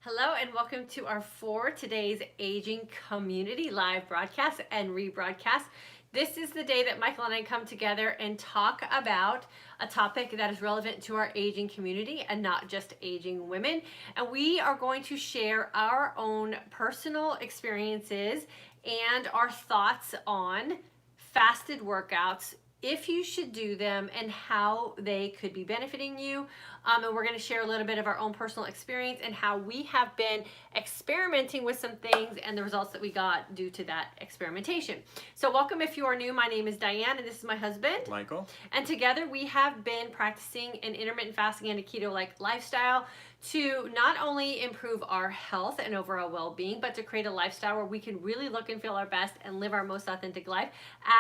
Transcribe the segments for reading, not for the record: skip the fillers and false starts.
Hello and welcome to our for today's aging community live broadcast and rebroadcast. This is the day that Michael and I come together and talk about a topic that is relevant to our aging community and not just aging women. And we are going to share our own personal experiences and our thoughts on fasted workouts, if you should do them, and how they could be benefiting you. And we're going to share a little bit of our own personal experience and how we have been experimenting with some things and the results that we got due to that experimentation. So welcome if you are new. My name is Diane and this is my husband, Michael. And together we have been practicing an intermittent fasting and a keto-like lifestyle to not only improve our health and overall well-being, but to create a lifestyle where we can really look and feel our best and live our most authentic life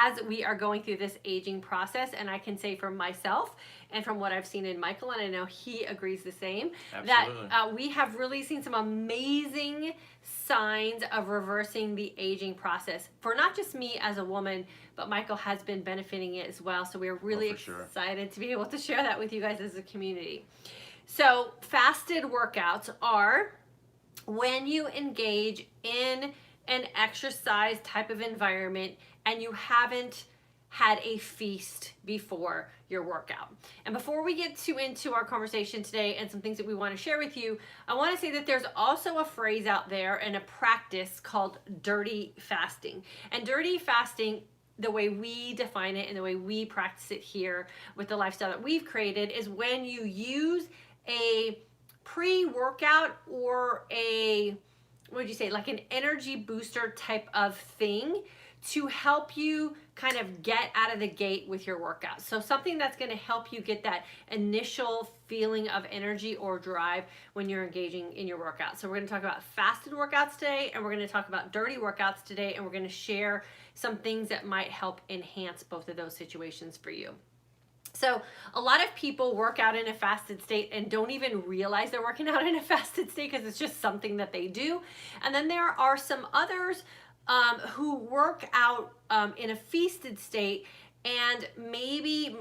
as we are going through this aging process. And I can say for myself and from what I've seen in Michael, and I know he agrees the same, Absolutely. that we have really seen some amazing signs of reversing the aging process for not just me as a woman, but Michael has been benefiting it as well. So we're really excited to be able to share that with you guys as a community. So fasted workouts are when you engage in an exercise type of environment and you haven't had a feast before your workout. And before we get into our conversation today and some things that we want to share with you, I want to say that there's also a phrase out there and a practice called dirty fasting. And dirty fasting, the way we define it and the way we practice it here with the lifestyle that we've created, is when you use a pre-workout or what would you say, like an energy booster type of thing to help you kind of get out of the gate with your workout. So something that's going to help you get that initial feeling of energy or drive when you're engaging in your workout. So we're going to talk about fasted workouts today, and we're going to talk about dirty workouts today, and we're going to share some things that might help enhance both of those situations for you. So a lot of people work out in a fasted state and don't even realize they're working out in a fasted state because it's just something that they do. And then there are some others who work out in a feasted state and maybe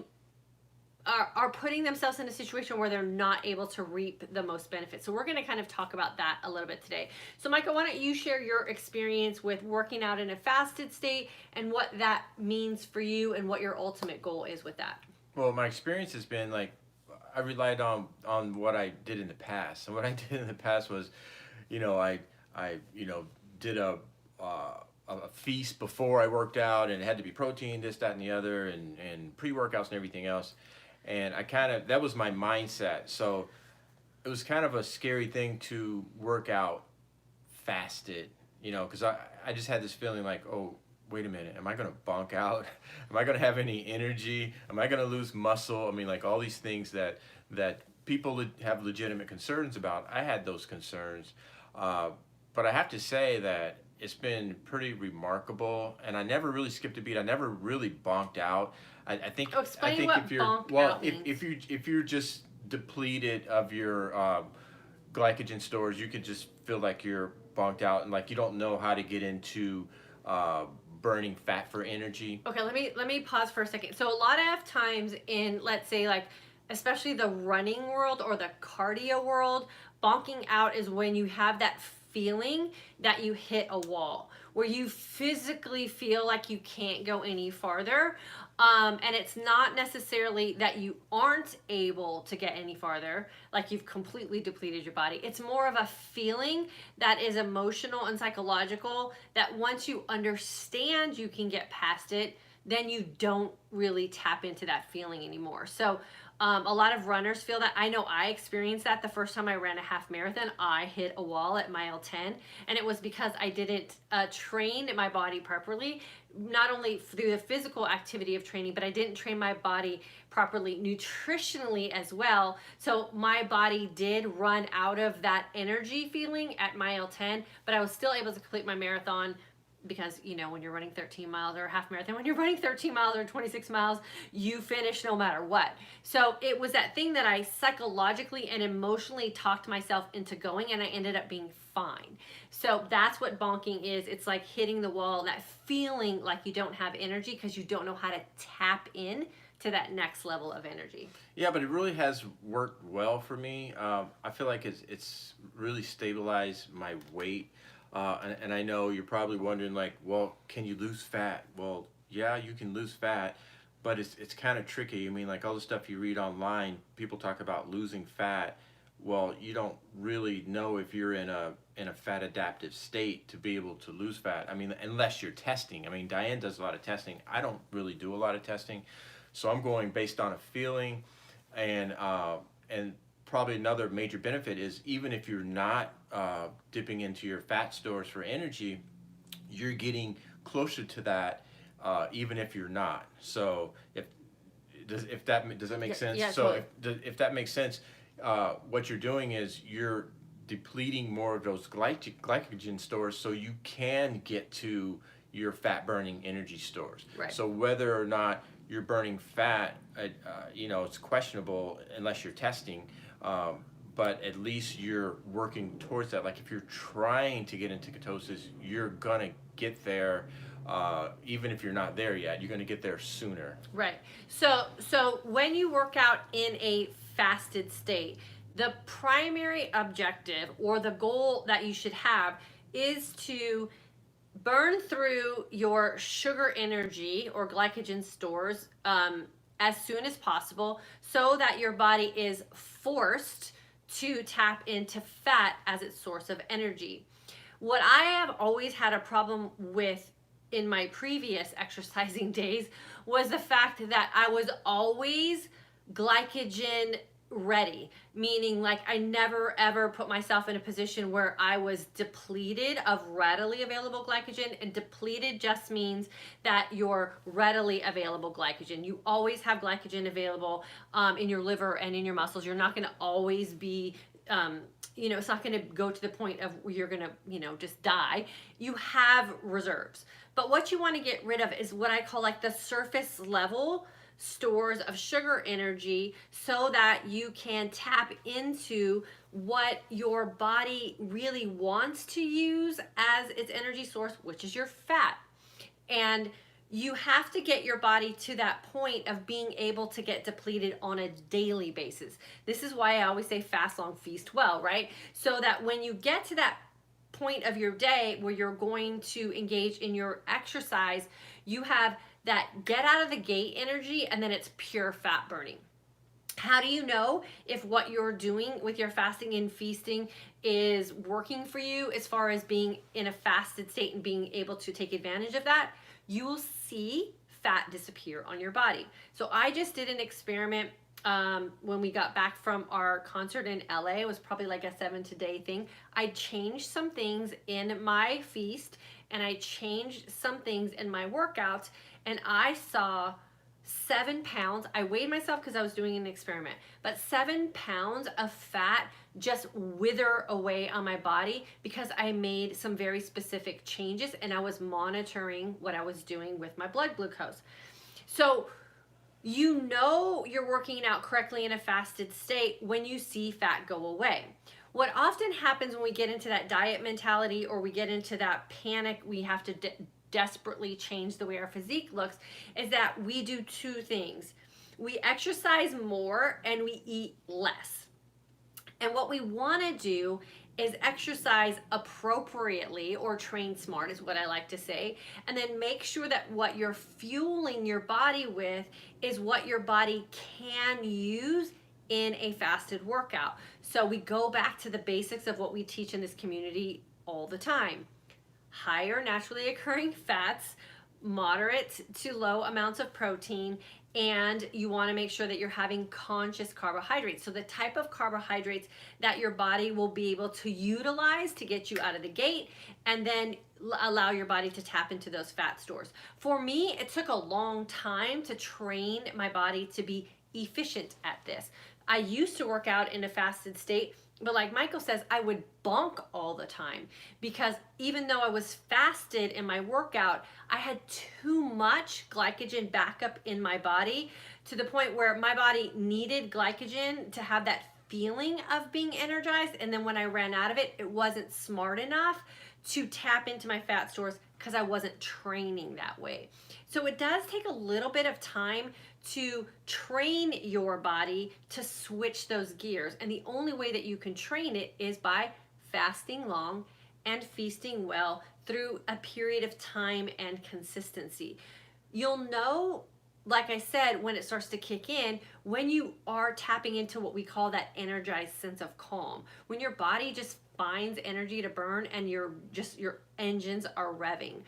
are putting themselves in a situation where they're not able to reap the most benefit. So we're going to kind of talk about that a little bit today. So Michael, why don't you share your experience with working out in a fasted state and what that means for you and what your ultimate goal is with that? Well, my experience has been like I relied on what I did in the past, and what I did in the past was, I did a feast before I worked out, and it had to be protein, this, that, and the other, and pre-workouts and everything else, and that was my mindset. So it was kind of a scary thing to work out fasted, because I just had this feeling like, oh, wait a minute, am I going to bunk out? Am I going to have any energy? Am I going to lose muscle? I mean, like all these things that people have legitimate concerns about. I had those concerns. But I have to say that it's been pretty remarkable, and I never really skipped a beat. I never really bonked out. I think what if you're bonk well, out means. if you're just depleted of your glycogen stores, you could just feel like you're bonked out and like you don't know how to get into burning fat for energy. Okay, let me pause for a second. So a lot of times in, let's say, like especially the running world or the cardio world, bonking out is when you have that feeling that you hit a wall, where you physically feel like you can't go any farther. And it's not necessarily that you aren't able to get any farther, like you've completely depleted your body. It's more of a feeling that is emotional and psychological, that once you understand you can get past it, then you don't really tap into that feeling anymore. So a lot of runners feel that. I know I experienced that the first time I ran a half marathon. I hit a wall at mile 10, and it was because I didn't train my body properly, not only through the physical activity of training, but I didn't train my body properly nutritionally as well. So my body did run out of that energy feeling at mile 10, but I was still able to complete my marathon. Because when you're running 13 miles or a half marathon, when you're running 13 miles or 26 miles, you finish no matter what. So it was that thing that I psychologically and emotionally talked myself into going, and I ended up being fine. So that's what bonking is. It's like hitting the wall, that feeling like you don't have energy because you don't know how to tap in to that next level of energy. Yeah, but it really has worked well for me. I feel like it's really stabilized my weight. And I know you're probably wondering, like, well, can you lose fat? Well, yeah, you can lose fat, but it's kind of tricky. I mean, like all the stuff you read online, people talk about losing fat. Well, you don't really know if you're in a fat adaptive state to be able to lose fat. I mean, unless you're testing. I mean, Diane does a lot of testing. I don't really do a lot of testing, so I'm going based on a feeling, and probably another major benefit is even if you're not dipping into your fat stores for energy, you're getting closer to that, even if you're not. So does that make sense? Yeah, so totally. if that makes sense, what you're doing is you're depleting more of those glycogen stores so you can get to your fat burning energy stores. Right. So whether or not you're burning fat, it's questionable unless you're testing. But at least you're working towards that. Like if you're trying to get into ketosis, you're gonna get there. Even if you're not there yet, you're gonna get there sooner. Right. So when you work out in a fasted state, the primary objective or the goal that you should have is to burn through your sugar energy or glycogen stores as soon as possible so that your body is forced to tap into fat as its source of energy. What I have always had a problem with in my previous exercising days was the fact that I was always glycogen ready, meaning like I never ever put myself in a position where I was depleted of readily available glycogen. And depleted just means that you're readily available glycogen. You always have glycogen available in your liver and in your muscles. You're not going to always be it's not going to go to the point of where you're going to just die. You have reserves. But what you want to get rid of is what I call like the surface level stores of sugar energy so that you can tap into what your body really wants to use as its energy source, which is your fat. And you have to get your body to that point of being able to get depleted on a daily basis. This is why I always say fast long, feast well, right? So that when you get to that point of your day where you're going to engage in your exercise, you have that get out of the gate energy, and then it's pure fat burning. How do you know if what you're doing with your fasting and feasting is working for you as far as being in a fasted state and being able to take advantage of that? You will see fat disappear on your body. So I just did an experiment when we got back from our concert in LA. It was probably like a 7-day thing. I changed some things in my feast and I changed some things in my workouts, and I saw 7 pounds. I weighed myself because I was doing an experiment, but 7 pounds of fat just wither away on my body because I made some very specific changes and I was monitoring what I was doing with my blood glucose. So you know you're working out correctly in a fasted state when you see fat go away. What often happens when we get into that diet mentality or we get into that panic, we have to desperately change the way our physique looks, is that we do two things. We exercise more and we eat less. And what we want to do is exercise appropriately, or train smart is what I like to say, and then make sure that what you're fueling your body with is what your body can use in a fasted workout. So we go back to the basics of what we teach in this community all the time. Higher naturally occurring fats, moderate to low amounts of protein, and you want to make sure that you're having conscious carbohydrates. So the type of carbohydrates that your body will be able to utilize to get you out of the gate and then allow your body to tap into those fat stores. For me, it took a long time to train my body to be efficient at this. I used to work out in a fasted state, but like Michael says, I would bonk all the time because even though I was fasted in my workout, I had too much glycogen backup in my body to the point where my body needed glycogen to have that feeling of being energized. And then when I ran out of it, it wasn't smart enough to tap into my fat stores because I wasn't training that way. So it does take a little bit of time to train your body to switch those gears. And the only way that you can train it is by fasting long and feasting well through a period of time and consistency. You'll know, like I said, when it starts to kick in, when you are tapping into what we call that energized sense of calm, when your body just finds energy to burn and your engines are revving.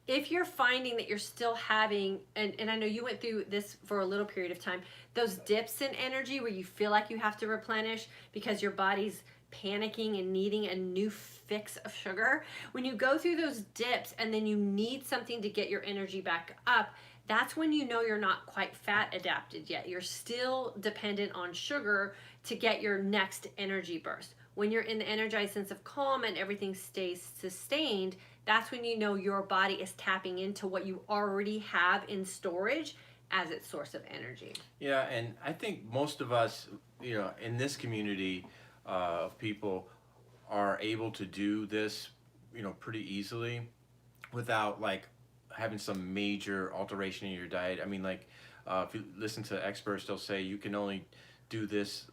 If you're finding that you're still having, and I know you went through this for a little period of time, those dips in energy where you feel like you have to replenish because your body's panicking and needing a new fix of sugar, when you go through those dips and then you need something to get your energy back up, that's when you know you're not quite fat adapted yet. You're still dependent on sugar to get your next energy burst. When you're in the energized sense of calm and everything stays sustained, that's when you know your body is tapping into what you already have in storage as its source of energy. Yeah, and I think most of us, in this community of people are able to do this, pretty easily without like having some major alteration in your diet. I mean, like if you listen to experts, they'll say you can only do this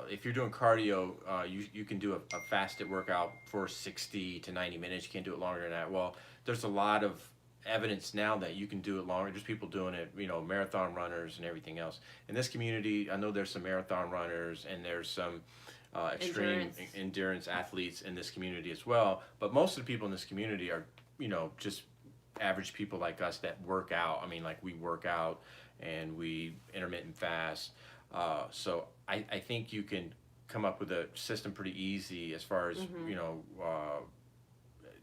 if you're doing cardio. You can do a fasted workout for 60 to 90 minutes. You can't do it longer than that. Well, there's a lot of evidence now that you can do it longer. There's people doing it, marathon runners and everything else. In this community, I know there's some marathon runners and there's some extreme endurance athletes in this community as well. But most of the people in this community are, just average people like us that work out. I mean, like we work out and we intermittent fast. So I think you can come up with a system pretty easy as far as,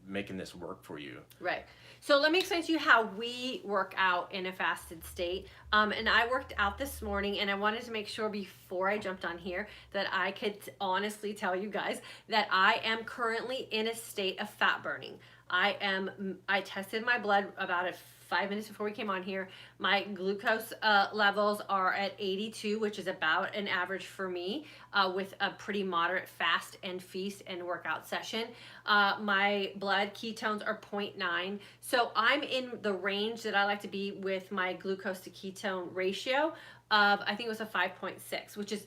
making this work for you. Right. So let me explain to you how we work out in a fasted state. And I worked out this morning, and I wanted to make sure before I jumped on here that I could honestly tell you guys that I am currently in a state of fat burning. I tested my blood about 5 minutes before we came on here. My glucose levels are at 82, which is about an average for me with a pretty moderate fast and feast and workout session. My blood ketones are 0.9. So I'm in the range that I like to be with my glucose to ketone ratio of, I think it was a 5.6, which is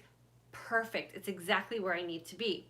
perfect. It's exactly where I need to be.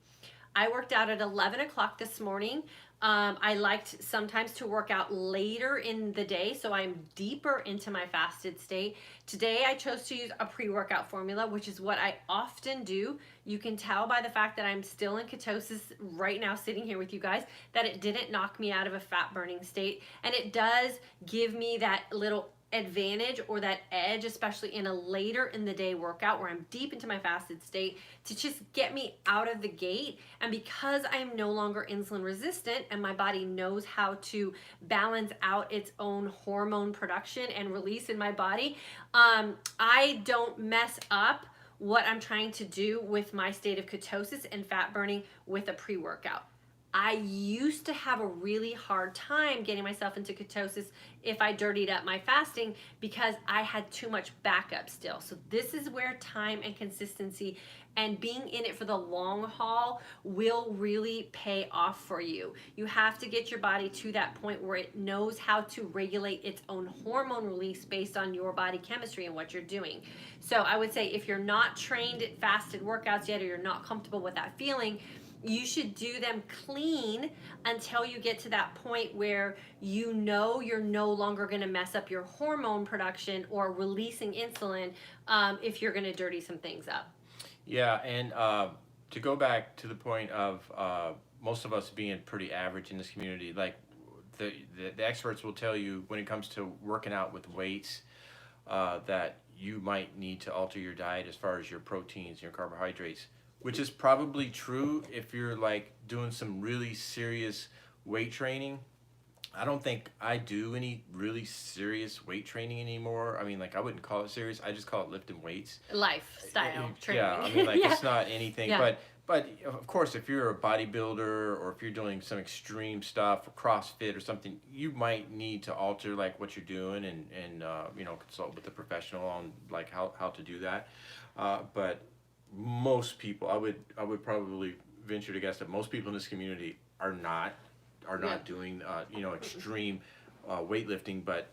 I worked out at 11 o'clock this morning. I liked sometimes to work out later in the day, so I'm deeper into my fasted state. Today I chose to use a pre-workout formula, which is what I often do. You can tell by the fact that I'm still in ketosis right now sitting here with you guys that it didn't knock me out of a fat burning state, and it does give me that little advantage or that edge, especially in a later in the day workout where I'm deep into my fasted state, to just get me out of the gate. And because I am no longer insulin resistant and my body knows how to balance out its own hormone production and release in my body, I don't mess up what I'm trying to do with my state of ketosis and fat burning with a pre-workout. I used to have a really hard time getting myself into ketosis if I dirtied up my fasting because I had too much backup still. So this is where time and consistency and being in it for the long haul will really pay off for you. You have to get your body to that point where it knows how to regulate its own hormone release based on your body chemistry and what you're doing. So I would say if you're not trained at fasted workouts yet or you're not comfortable with that feeling, you should do them clean until you get to that point where you know you're no longer going to mess up your hormone production or releasing insulin if you're going to dirty some things up. Yeah, and to go back to the point of most of us being pretty average in this community, like the experts will tell you when it comes to working out with weights that you might need to alter your diet as far as your proteins, your carbohydrates, which is probably true if you're like doing some really serious weight training. I don't think I do any really serious weight training anymore. I mean, like I wouldn't call it serious. I just call it lifting weights. Lifestyle training. Yeah, I mean, like yeah. It's not anything. Yeah. But of course, if you're a bodybuilder or if you're doing some extreme stuff, or CrossFit or something, you might need to alter like what you're doing and consult with a professional on like how to do that. But most people, I would probably venture to guess that most people in this community are not doing extreme weightlifting, but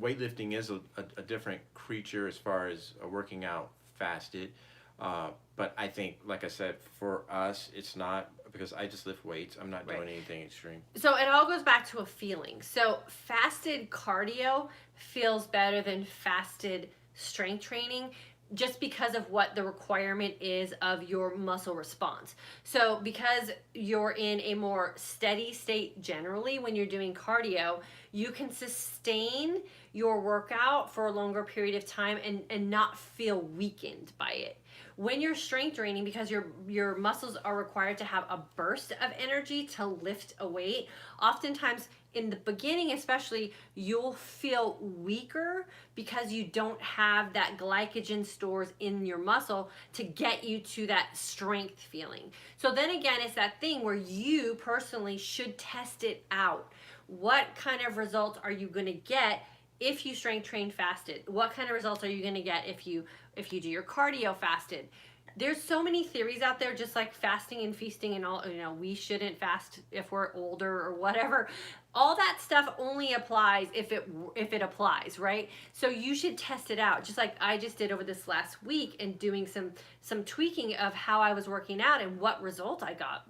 weightlifting is a different creature as far as working out fasted. But I think, like I said, for us, it's not, because I just lift weights. I'm not doing anything extreme. So it all goes back to a feeling. So fasted cardio feels better than fasted strength training, just because of what the requirement is of your muscle response. So because you're in a more steady state generally when you're doing cardio, you can sustain your workout for a longer period of time and not feel weakened by it. When you're strength training, because your muscles are required to have a burst of energy to lift a weight, oftentimes in the beginning especially, you'll feel weaker because you don't have that glycogen stores in your muscle to get you to that strength feeling. So then again, it's that thing where you personally should test it out. What kind of results are you going to get if you strength train fasted? What kind of results are you going to get if you do your cardio fasted? There's so many theories out there, just like fasting and feasting and all, we shouldn't fast if we're older or whatever. All that stuff only applies if it applies, right? So you should test it out, just like I just did over this last week, and doing some tweaking of how I was working out and what result I got.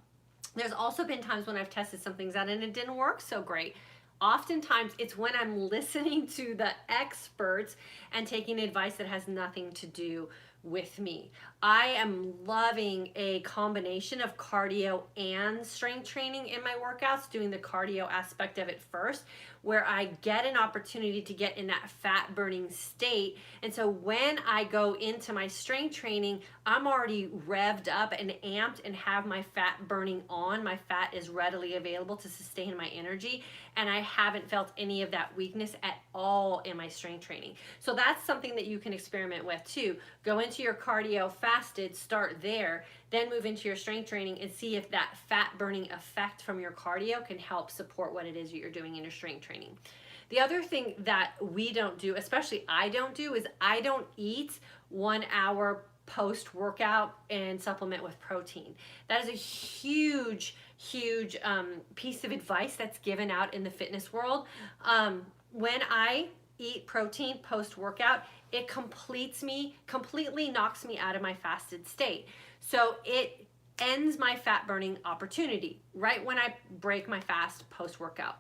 There's also been times when I've tested some things out and it didn't work so great. Oftentimes it's when I'm listening to the experts and taking advice that has nothing to do with me. I am loving a combination of cardio and strength training in my workouts, doing the cardio aspect of it first, where I get an opportunity to get in that fat burning state. And so when I go into my strength training, I'm already revved up and amped and have my fat burning on. My fat is readily available to sustain my energy, and I haven't felt any of that weakness at all in my strength training. So that's something that you can experiment with too. Go into your cardio fasted, start there, then move into your strength training and see if that fat burning effect from your cardio can help support what it is that you're doing in your strength training. The other thing that we don't do, especially I don't do, is I don't eat 1 hour post-workout and supplement with protein. That is a huge piece of advice that's given out in the fitness world. When I eat protein post-workout, it completely knocks me out of my fasted state. So it ends my fat burning opportunity right when I break my fast post-workout.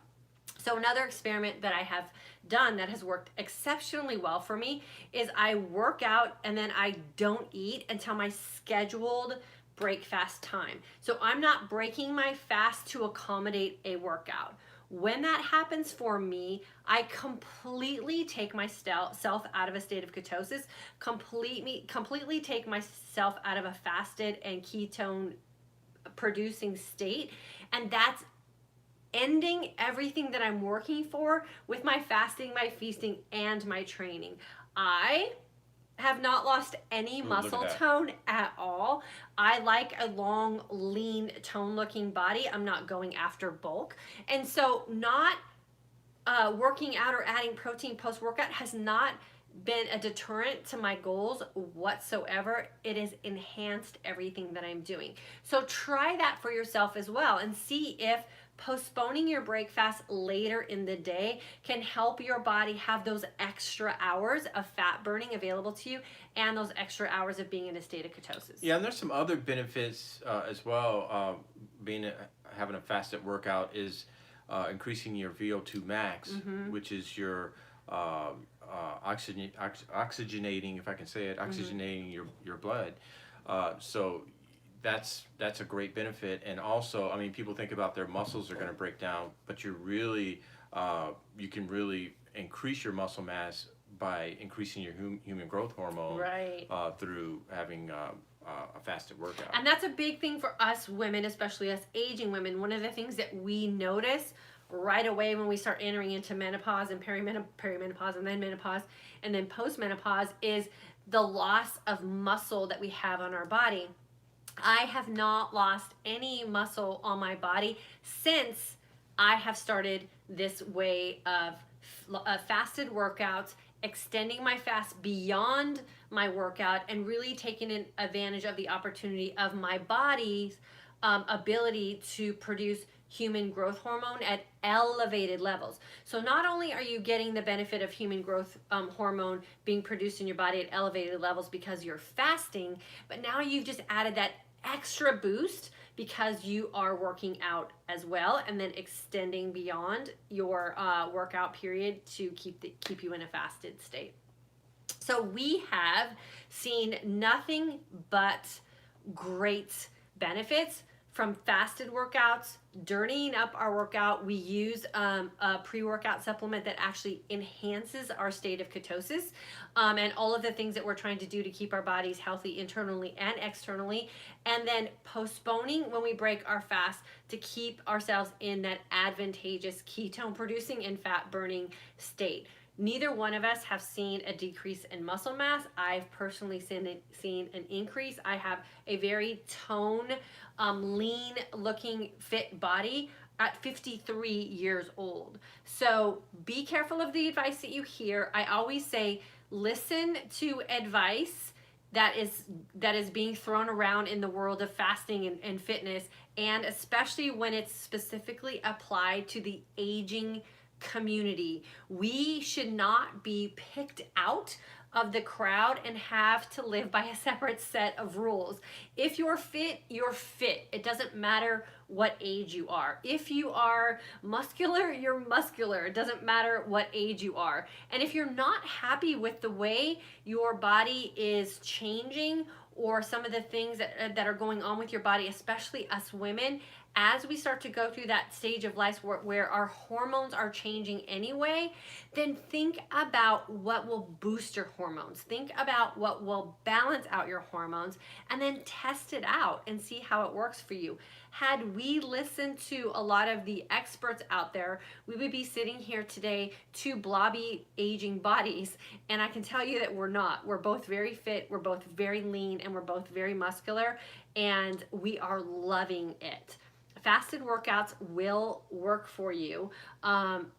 So another experiment that I have done that has worked exceptionally well for me is I work out and then I don't eat until my scheduled break fast time. So I'm not breaking my fast to accommodate a workout. When that happens for me, I completely take myself out of a state of ketosis, completely take myself out of a fasted and ketone producing state, and that's ending everything that I'm working for with my fasting, my feasting, and my training. I have not lost any muscle tone at all. I like a long, lean, tone-looking body. I'm not going after bulk. And so not working out or adding protein post-workout has not been a deterrent to my goals whatsoever. It has enhanced everything that I'm doing. So try that for yourself as well and see if postponing your break fast later in the day can help your body have those extra hours of fat burning available to you and those extra hours of being in a state of ketosis. Yeah, and there's some other benefits as well. Having a fasted workout is increasing your VO2 max, which is your oxygenating, if I can say it, oxygenating your blood. So that's a great benefit. And also, I mean, people think about their muscles are going to break down, but you're really you can really increase your muscle mass by increasing your human growth hormone through having a fasted workout. And that's a big thing for us women, especially us aging women. One of the things that we notice right away when we start entering into menopause and perimenopause and then menopause and then postmenopause is the loss of muscle that we have on our body. I have not lost any muscle on my body since I have started this way of fasted workouts, extending my fast beyond my workout and really taking advantage of the opportunity of my body's ability to produce human growth hormone at elevated levels. So not only are you getting the benefit of human growth hormone being produced in your body at elevated levels because you're fasting, but now you've just added that extra boost because you are working out as well, and then extending beyond your workout period to keep you in a fasted state. So we have seen nothing but great benefits from fasted workouts. During up our workout, we use a pre-workout supplement that actually enhances our state of ketosis, and all of the things that we're trying to do to keep our bodies healthy internally and externally, and then postponing when we break our fast to keep ourselves in that advantageous ketone producing and fat burning state. Neither one of us have seen a decrease in muscle mass. I've personally seen an increase. I have a very toned, lean looking fit body at 53 years old. So be careful of the advice that you hear. I always say, listen to advice that is being thrown around in the world of fasting and fitness, and especially when it's specifically applied to the aging community. We should not be picked out of the crowd and have to live by a separate set of rules. If you're fit, you're fit. It doesn't matter what age you are. If you are muscular, you're muscular. It doesn't matter what age you are. And if you're not happy with the way your body is changing, or some of the things that are going on with your body, especially us women, as we start to go through that stage of life where our hormones are changing anyway, then think about what will boost your hormones. Think about what will balance out your hormones, and then test it out and see how it works for you. Had we listened to a lot of the experts out there, we would be sitting here today, two blobby aging bodies, and I can tell you that we're not. We're both very fit, we're both very lean, and we're both very muscular, and we are loving it. Fasted workouts will work for you.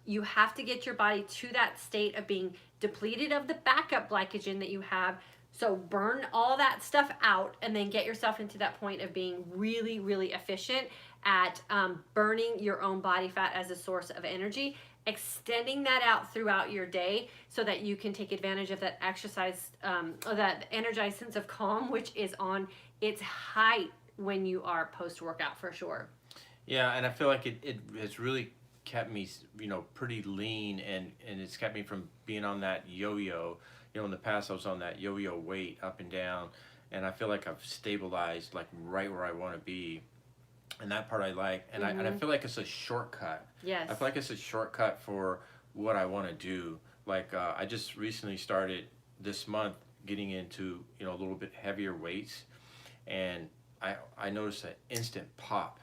You have to get your body to that state of being depleted of the backup glycogen that you have. So burn all that stuff out, and then get yourself into that point of being really, really efficient at burning your own body fat as a source of energy, extending that out throughout your day so that you can take advantage of that exercise, or that energized sense of calm, which is on its height when you are post-workout for sure. Yeah, and I feel like it has really kept me, pretty lean, and it's kept me from being on that yo-yo. In the past I was on that yo-yo weight up and down, and I feel like I've stabilized like right where I want to be, and that part I like, and I feel like it's a shortcut. Yes. I feel like it's a shortcut for what I want to do. Like I just recently started this month getting into a little bit heavier weights, and I noticed an instant pop.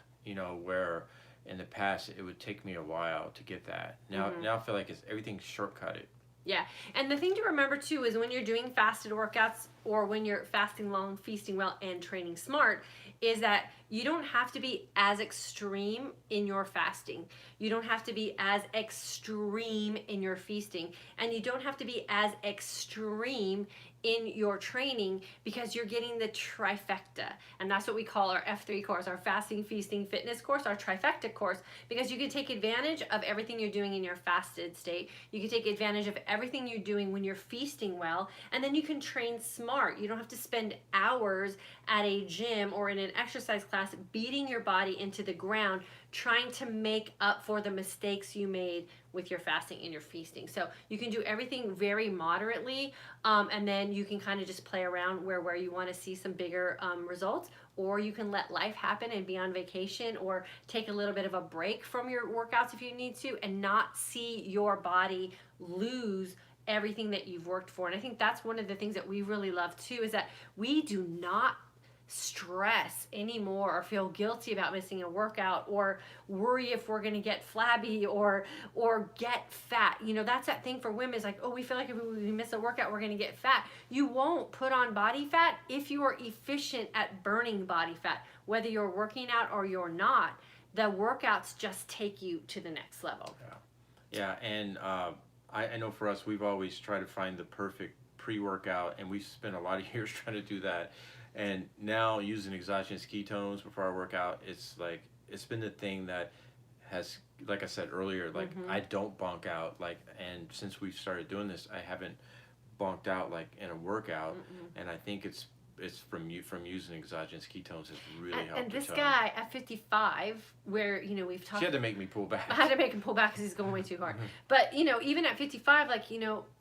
Where in the past it would take me a while to get that. Now I feel like everything's shortcutted. Yeah, and the thing to remember too is when you're doing fasted workouts, or when you're fasting long, feasting well, and training smart, is that you don't have to be as extreme in your fasting. You don't have to be as extreme in your feasting, and you don't have to be as extreme in your training, because you're getting the trifecta. And that's what we call our F3 course, our fasting, feasting, fitness course, our trifecta course, because you can take advantage of everything you're doing in your fasted state. You can take advantage of everything you're doing when you're feasting well, and then you can train smart. You don't have to spend hours at a gym or in an exercise class beating your body into the ground trying to make up for the mistakes you made with your fasting and your feasting. So you can do everything very moderately, and then you can kind of just play around where you want to see some bigger results, or you can let life happen and be on vacation, or take a little bit of a break from your workouts if you need to, and not see your body lose everything that you've worked for. And I think that's one of the things that we really love too, is that we do not stress anymore, or feel guilty about missing a workout, or worry if we're going to get flabby or get fat. That's that thing for women, is like, oh, we feel like if we miss a workout we're going to get fat. You won't put on body fat if you are efficient at burning body fat, whether you're working out or you're not. The workouts just take you to the next level. Yeah, and I know for us, we've always tried to find the perfect pre-workout, and we've spent a lot of years trying to do that. And now using exogenous ketones before I work out, it's like, it's been the thing that has, like I said earlier, like I don't bonk out, like, and since we've started doing this, I haven't bonked out like in a workout, and I think it's from using exogenous ketones has really helped. And this guy at 55, where we've talked. She had to make me pull back. I had to make him pull back because he's going way too hard. But even at 55, like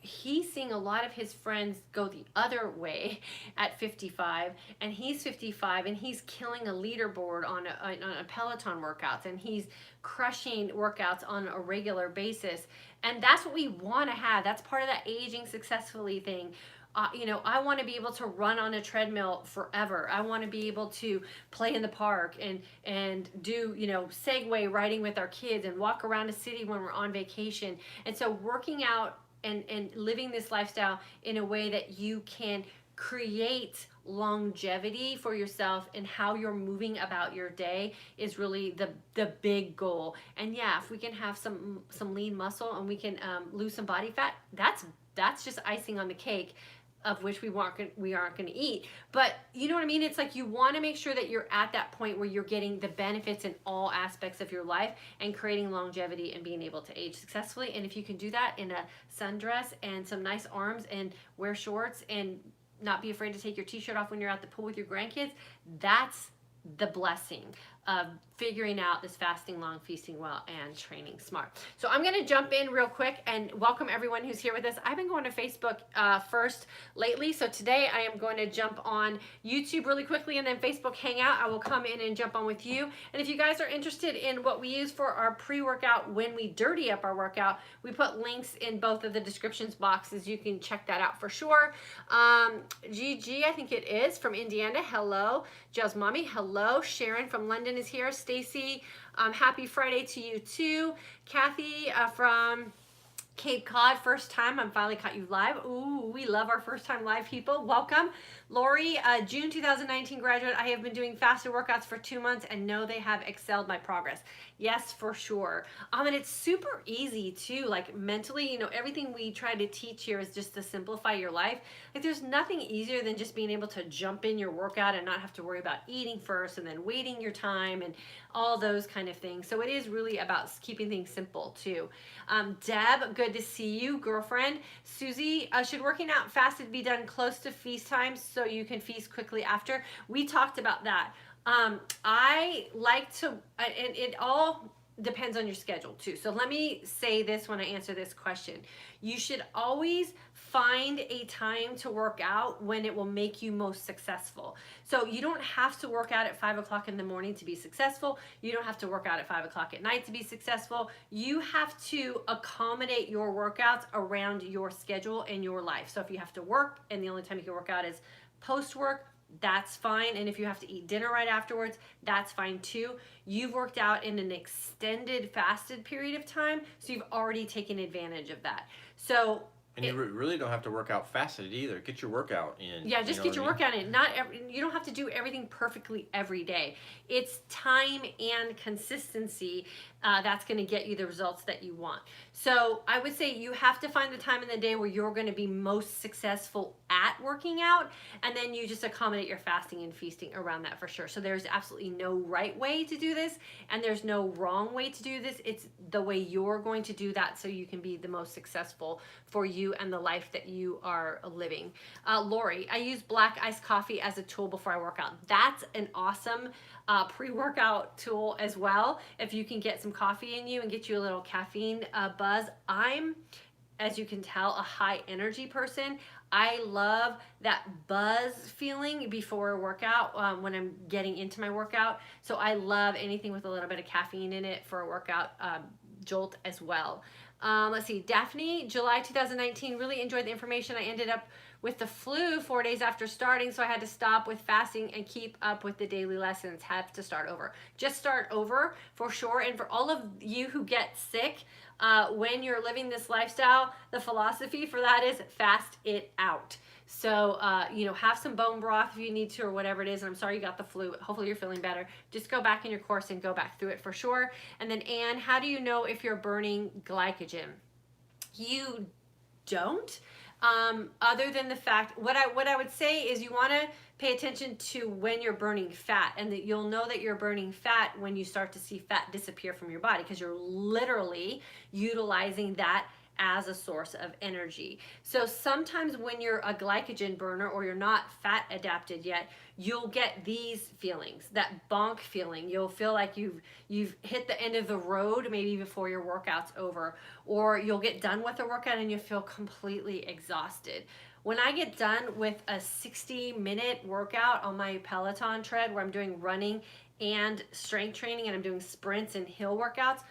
he's seeing a lot of his friends go the other way at 55, and he's 55, and he's killing a leaderboard on a Peloton workouts, and he's crushing workouts on a regular basis, and that's what we want to have. That's part of that aging successfully thing. I want to be able to run on a treadmill forever. I want to be able to play in the park and do, Segway riding with our kids and walk around a city when we're on vacation. And so working out and living this lifestyle in a way that you can create longevity for yourself and how you're moving about your day is really the big goal. And yeah, if we can have some lean muscle and we can lose some body fat, that's just icing on the cake, of which we aren't going to eat. But you know what I mean? It's like you want to make sure that you're at that point where you're getting the benefits in all aspects of your life and creating longevity and being able to age successfully. And if you can do that in a sundress and some nice arms and wear shorts and not be afraid to take your t-shirt off when you're at the pool with your grandkids, that's the blessing of figuring out this fasting long, feasting well, and training smart. So I'm going to jump in real quick and welcome everyone who's here with us. I've been going to Facebook first lately, so today I am going to jump on YouTube really quickly and then Facebook Hangout. I will come in and jump on with you. And if you guys are interested in what we use for our pre-workout when we dirty up our workout, we put links in both of the descriptions boxes. You can check that out for sure. Gigi, I think it is, from Indiana. Hello. Jill's mommy. Hello. Sharon from London is here. Stacy, happy Friday to you too. Kathy from Cape Cod, first time. I'm finally caught you live. Ooh, we love our first time live people. Welcome. Lori, June 2019 graduate. I have been doing fasted workouts for 2 months and know they have excelled my progress. Yes, for sure. And it's super easy too, like mentally, everything we try to teach here is just to simplify your life. Like there's nothing easier than just being able to jump in your workout and not have to worry about eating first and then waiting your time and all those kind of things. So it is really about keeping things simple too. Deb, good to see you, girlfriend. Susie, should working out fasted be done close to feast times so you can feast quickly after? We talked about that. I like to, and it all depends on your schedule too. So let me say this when I answer this question. You should always find a time to work out when it will make you most successful. So you don't have to work out at 5 o'clock in the morning to be successful. You don't have to work out at 5 o'clock at night to be successful. You have to accommodate your workouts around your schedule and your life. So if you have to work and the only time you can work out is post-work, that's fine. And if you have to eat dinner right afterwards, that's fine too. You've worked out in an extended fasted period of time, so you've already taken advantage of that. So And you really don't have to work out fasted either. Get your workout in. Yeah, just get your workout in. You don't have to do everything perfectly every day. It's time and consistency that's going to get you the results that you want. So I would say you have to find the time in the day where you're going to be most successful at working out, and then you just accommodate your fasting and feasting around that for sure. So there's absolutely no right way to do this, and there's no wrong way to do this. It's the way you're going to do that so you can be the most successful for you and the life that you are living. Lori, I use black iced coffee as a tool before I work out. That's an awesome pre-workout tool as well. If you can get some coffee in you and get you a little caffeine buzz. I'm, as you can tell, a high energy person. I love that buzz feeling before a workout when I'm getting into my workout. So I love anything with a little bit of caffeine in it for a workout jolt as well. Let's see, Daphne, July 2019, really enjoyed the information. I ended up with the flu 4 days after starting, so I had to stop with fasting and keep up with the daily lessons. Have to start over. Just start over for sure. And for all of you who get sick when you're living this lifestyle, the philosophy for that is fast it out. So, have some bone broth if you need to or whatever it is. And I'm sorry you got the flu. Hopefully you're feeling better. Just go back in your course and go back through it for sure. And then Ann, how do you know if you're burning glycogen? You don't. other than the fact, what I would say is you want to pay attention to when you're burning fat, and that you'll know that you're burning fat when you start to see fat disappear from your body, because you're literally utilizing that as a source of energy. So sometimes when you're a glycogen burner or you're not fat adapted yet, you'll get these feelings, that bonk feeling. You'll feel like you've hit the end of the road maybe before your workout's over, or you'll get done with a workout and you feel completely exhausted. When I get done with a 60-minute workout on my Peloton tread where I'm doing running and strength training and I'm doing sprints and hill workouts,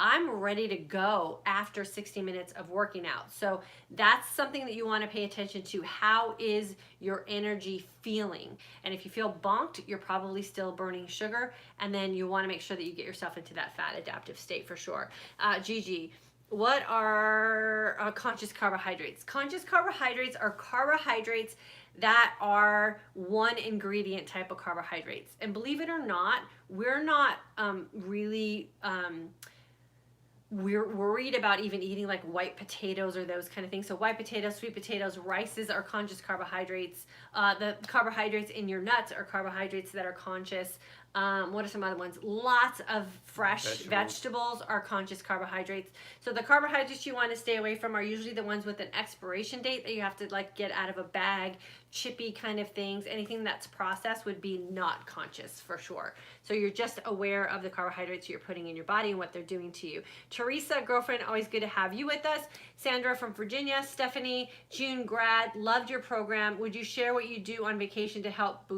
I'm ready to go after 60 minutes of working out. So that's something that you want to pay attention to. How is your energy feeling? And if you feel bonked, you're probably still burning sugar, and then you want to make sure that you get yourself into that fat adaptive state for sure. Gigi, what are conscious carbohydrates? Conscious carbohydrates are carbohydrates that are one ingredient type of carbohydrates. And believe it or not, we're not we're worried about even eating like white potatoes or those kind of things. So white potatoes, sweet potatoes, rices are conscious carbohydrates. The carbohydrates in your nuts are carbohydrates that are conscious. What are some other ones? Lots of fresh vegetables are conscious carbohydrates. So the carbohydrates you want to stay away from are usually the ones with an expiration date that you have to like get out of a bag, chippy kind of things. Anything that's processed would be not conscious for sure. So you're just aware of the carbohydrates you're putting in your body and what they're doing to you. Teresa, girlfriend, always good to have you with us. Sandra from Virginia. Stephanie, June grad, loved your program. Would you share what you do on vacation to help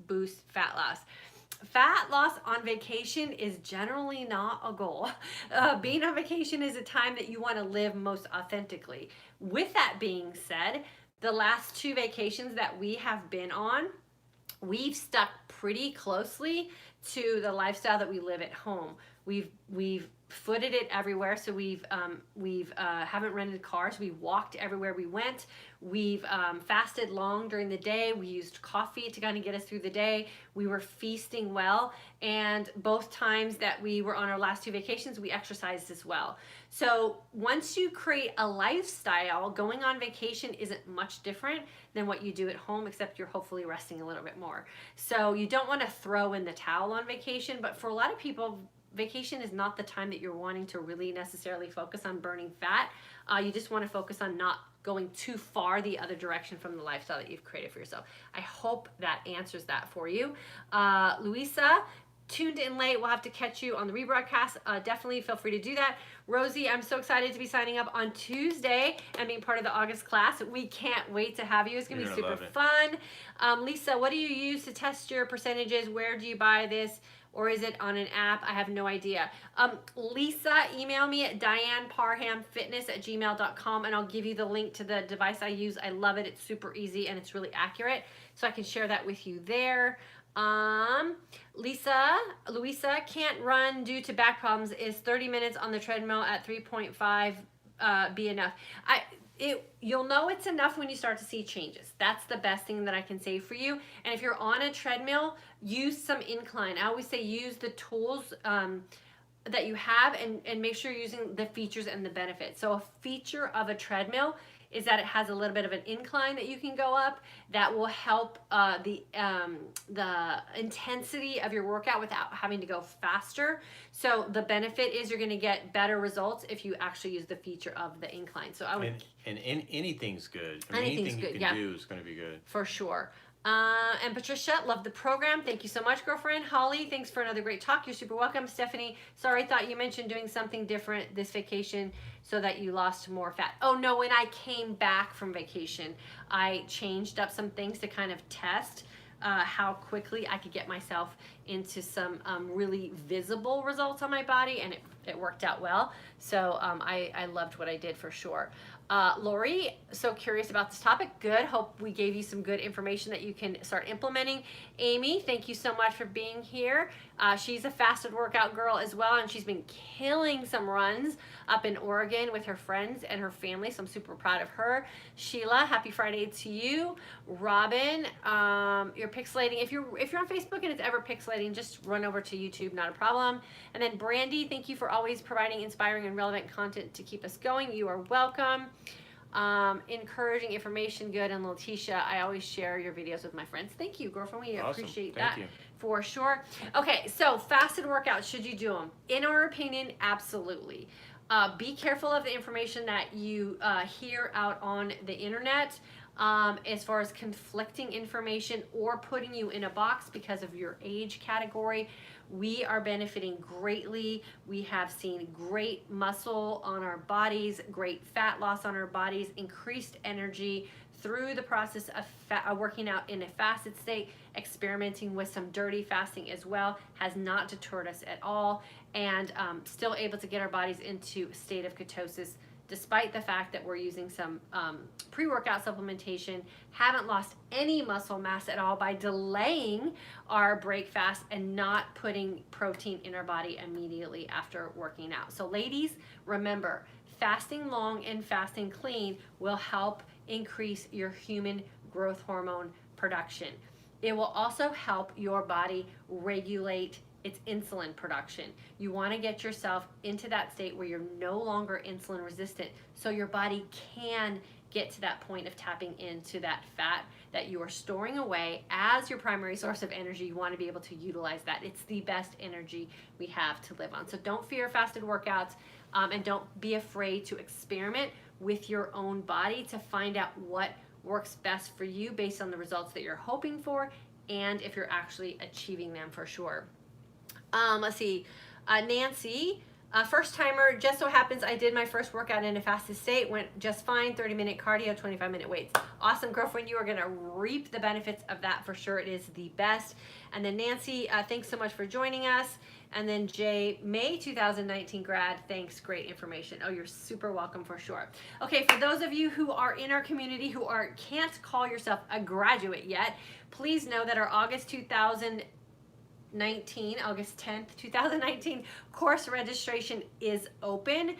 boost fat loss? Fat loss on vacation is generally not a goal. Being on vacation is a time that you want to live most authentically. With that being said, the last 2 vacations that we have been on, we've stuck pretty closely to the lifestyle that we live at home. We've footed it everywhere, so we've haven't rented cars. We walked everywhere we went. We've fasted long during the day. We used coffee to kind of get us through the day. We were feasting well, and both times that we were on our last 2 vacations, we exercised as well. So once you create a lifestyle, going on vacation isn't much different than what you do at home, except you're hopefully resting a little bit more. So you don't want to throw in the towel on vacation, but for a lot of people, vacation is not the time that you're wanting to really necessarily focus on burning fat. You just want to focus on not going too far the other direction from the lifestyle that you've created for yourself. I hope that answers that for you. Louisa, tuned in late. We'll have to catch you on the rebroadcast. Definitely feel free to do that. Rosie, I'm so excited to be signing up on Tuesday and being part of the August class. We can't wait to have you. It's going to be super fun. Lisa, what do you use to test your percentages? Where do you buy this? Or is it on an app? I have no idea. Lisa, email me at dyannparhamfitness@gmail.com, and I'll give you the link to the device I use. I love it. It's super easy and it's really accurate. So I can share that with you there. Louisa, can't run due to back problems. Is 30 minutes on the treadmill at 3.5 be enough? You'll know it's enough when you start to see changes. That's the best thing that I can say for you. And if you're on a treadmill, use some incline. I always say use the tools that you have and make sure you're using the features and the benefits. So a feature of a treadmill is that it has a little bit of an incline that you can go up that will help the intensity of your workout without having to go faster. So the benefit is you're going to get better results if you actually use the feature of the incline. So I would and anything's good. I mean, anything you can do is going to be good for sure. And Patricia, love the program. Thank you so much, girlfriend. Holly, thanks for another great talk. You're super welcome. Stephanie, sorry, thought you mentioned doing something different this vacation so that you lost more fat. Oh no, when I came back from vacation, I changed up some things to kind of test how quickly I could get myself into some really visible results on my body, and it worked out well. So I loved what I did for sure. Lori, so curious about this topic. Good. Hope we gave you some good information that you can start implementing. Amy, thank you so much for being here. She's a fasted workout girl as well, and she's been killing some runs up in Oregon with her friends and her family, so I'm super proud of her. Sheila, happy Friday to you. Robin, you're pixelating. If you're on Facebook and it's ever pixelating, just run over to YouTube, not a problem. And then Brandy, thank you for always providing inspiring and relevant content to keep us going. You are welcome. encouraging information, good. And Letitia, I always share your videos with my friends. Thank you, girlfriend. We appreciate that for sure. Okay, so fasted workouts, should you do them? In our opinion, absolutely. Be careful of the information that you hear out on the internet as far as conflicting information or putting you in a box because of your age category. We are benefiting greatly. We have seen great muscle on our bodies, great fat loss on our bodies, increased energy through the process of working out in a fasted state. Experimenting with some dirty fasting as well has not deterred us at all, and still able to get our bodies into a state of ketosis despite the fact that we're using some pre-workout supplementation, haven't lost any muscle mass at all by delaying our break fast and not putting protein in our body immediately after working out. So ladies, remember, fasting long and fasting clean will help increase your human growth hormone production. It will also help your body regulate its insulin production. You want to get yourself into that state where you're no longer insulin resistant, so your body can get to that point of tapping into that fat that you are storing away as your primary source of energy. You want to be able to utilize that. It's the best energy we have to live on. So don't fear fasted workouts, and don't be afraid to experiment with your own body to find out what works best for you based on the results that you're hoping for and if you're actually achieving them for sure. Let's see, Nancy, first timer, just so happens I did my first workout in a fasted state, went just fine, 30-minute cardio, 25-minute weights. Awesome, girlfriend, you are gonna reap the benefits of that for sure. It is the best. And then Nancy, thanks so much for joining us. And then Jay, May 2019 grad, thanks, great information. Oh, you're super welcome for sure. Okay, for those of you who are in our community who can't call yourself a graduate yet, please know that our August 10th, 2019 course registration is open.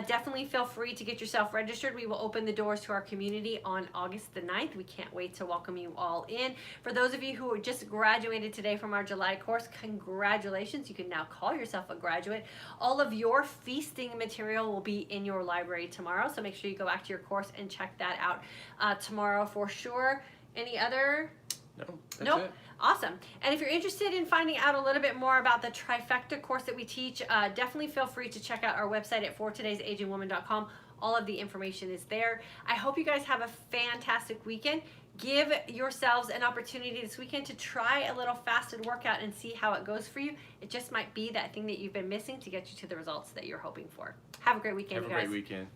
Definitely feel free to get yourself registered. We will open the doors to our community on August the 9th. We can't wait to welcome you all in. For those of you who just graduated today from our July course, congratulations. You can now call yourself a graduate. All of your feasting material will be in your library tomorrow, so make sure you go back to your course and check that out tomorrow for sure. Any other? No, that's nope. it. Awesome. And if you're interested in finding out a little bit more about the trifecta course that we teach, definitely feel free to check out our website at fortodaysagingwoman.com. All of the information is there. I hope you guys have a fantastic weekend. Give yourselves an opportunity this weekend to try a little fasted workout and see how it goes for you. It just might be that thing that you've been missing to get you to the results that you're hoping for. Have a great weekend, you guys. Have a great weekend.